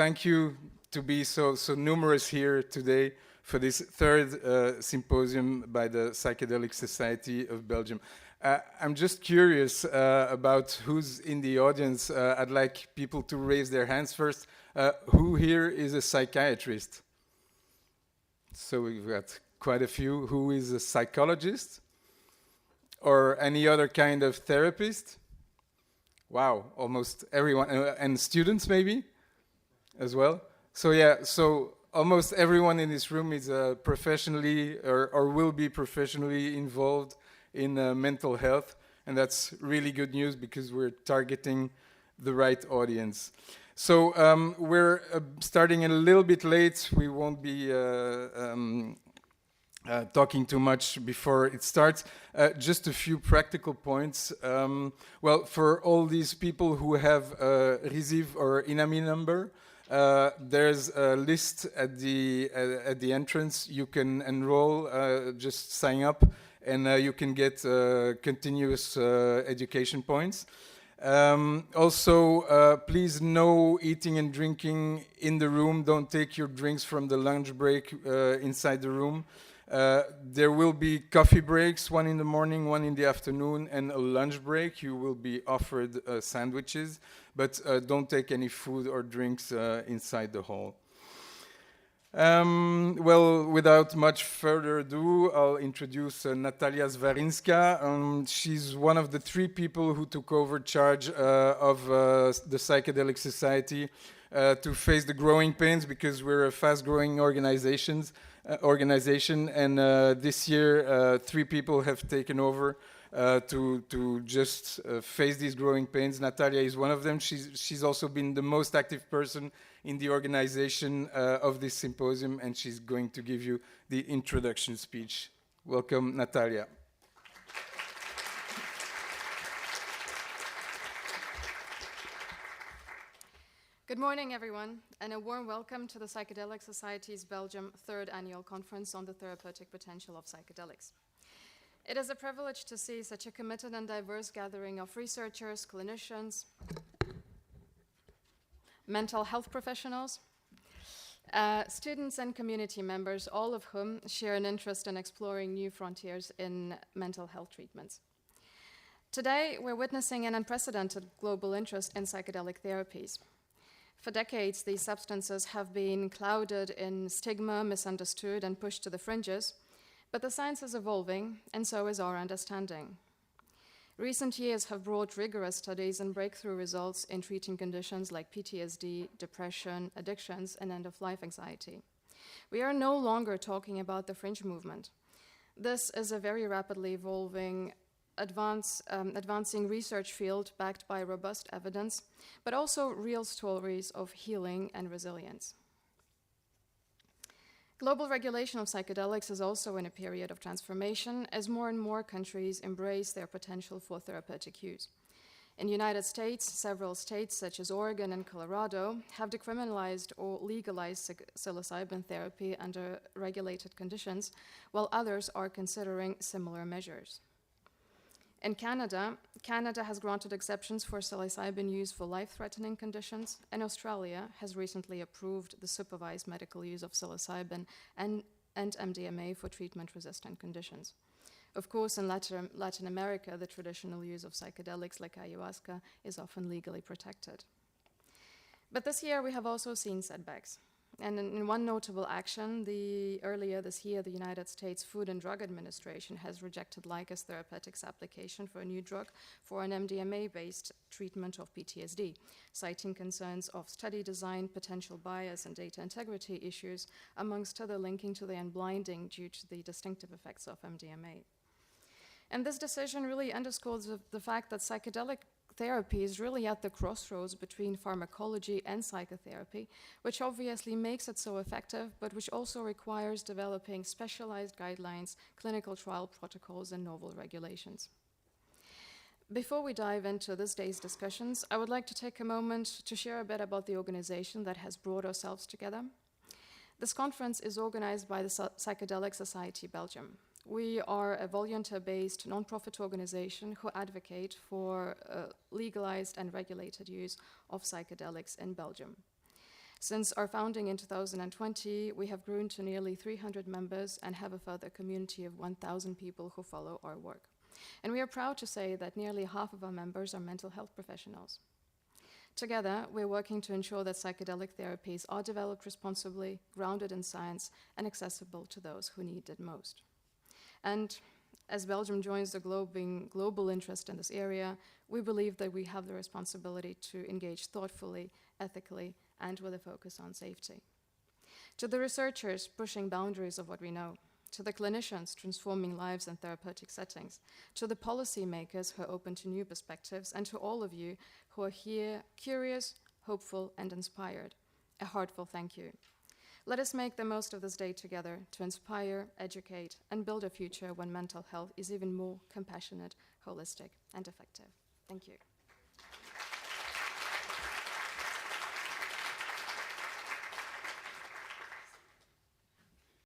thank you to be so numerous here today for this third symposium by the Psychedelic Society of Belgium. I'm just curious about who's in the audience. I'd like people to raise their hands first. Who here is a psychiatrist? So we've got quite a few. Who is a psychologist? Or any other kind of therapist? Wow, almost everyone. And students maybe as well? So yeah, so almost everyone in this room is professionally or will be professionally involved in mental health. And that's really good news because we're targeting the right audience. So we're starting a little bit late. We won't be talking too much before it starts. Just a few practical points. Well, for all these people who have a RISIV or INAMI number, there's a list at the entrance. You can enroll, just sign up, and you can get continuous education points. Also, please no eating and drinking in the room. Don't take your drinks from the lunch break inside the room. There will be coffee breaks, one in the morning, one in the afternoon, and a lunch break. You will be offered sandwiches, but don't take any food or drinks inside the hall. Well, without much further ado, I'll introduce Natalia Zwarinska. She's one of the 3 people who took over charge of the Psychedelic Society to face the growing pains, because we're a fast-growing organization, and this year 3 people have taken over to just face these growing pains. Natalia is one of them. She's also been the most active person in the organization of this symposium, and she's going to give you the introduction speech. Welcome, Natalia. Good morning, everyone, and a warm welcome to the Psychedelic Society's Belgium 3rd Annual Conference on the Therapeutic Potential of Psychedelics. It is a privilege to see such a committed and diverse gathering of researchers, clinicians, mental health professionals, students and community members, all of whom share an interest in exploring new frontiers in mental health treatments. Today, we're witnessing an unprecedented global interest in psychedelic therapies. For decades, these substances have been clouded in stigma, misunderstood, and pushed to the fringes, but the science is evolving, and so is our understanding. Recent years have brought rigorous studies and breakthrough results in treating conditions like PTSD, depression, addictions, and end-of-life anxiety. We are no longer talking about the fringe movement. This is a very rapidly evolving, advancing research field backed by robust evidence, but also real stories of healing and resilience. Global regulation of psychedelics is also in a period of transformation as more and more countries embrace their potential for therapeutic use. In the United States, several states, such as Oregon and Colorado, have decriminalized or legalized psilocybin therapy under regulated conditions, while others are considering similar measures. In Canada has granted exceptions for psilocybin use for life-threatening conditions, and Australia has recently approved the supervised medical use of psilocybin and MDMA for treatment-resistant conditions. Of course, in Latin America, the traditional use of psychedelics like ayahuasca is often legally protected. But this year, we have also seen setbacks. And in one notable action, earlier this year, the United States Food and Drug Administration has rejected Lykos Therapeutics' application for a new drug for an MDMA-based treatment of PTSD, citing concerns of study design, potential bias, and data integrity issues, amongst other linking to the unblinding due to the distinctive effects of MDMA. And this decision really underscores the fact that psychedelic therapy is really at the crossroads between pharmacology and psychotherapy, which obviously makes it so effective, but which also requires developing specialized guidelines, clinical trial protocols, and novel regulations. Before we dive into this day's discussions, I would like to take a moment to share a bit about the organization that has brought ourselves together. This conference is organized by the Psychedelic Society Belgium. We are a volunteer-based non-profit organization who advocate for legalized and regulated use of psychedelics in Belgium. Since our founding in 2020, we have grown to nearly 300 members and have a further community of 1,000 people who follow our work. And we are proud to say that nearly half of our members are mental health professionals. Together, we're working to ensure that psychedelic therapies are developed responsibly, grounded in science, and accessible to those who need it most. And as Belgium joins the global interest in this area, we believe that we have the responsibility to engage thoughtfully, ethically, and with a focus on safety. To the researchers pushing boundaries of what we know, to the clinicians transforming lives in therapeutic settings, to the policymakers who are open to new perspectives, and to all of you who are here curious, hopeful, and inspired, a heartfelt thank you. Let us make the most of this day together to inspire, educate, and build a future when mental health is even more compassionate, holistic, and effective. Thank you.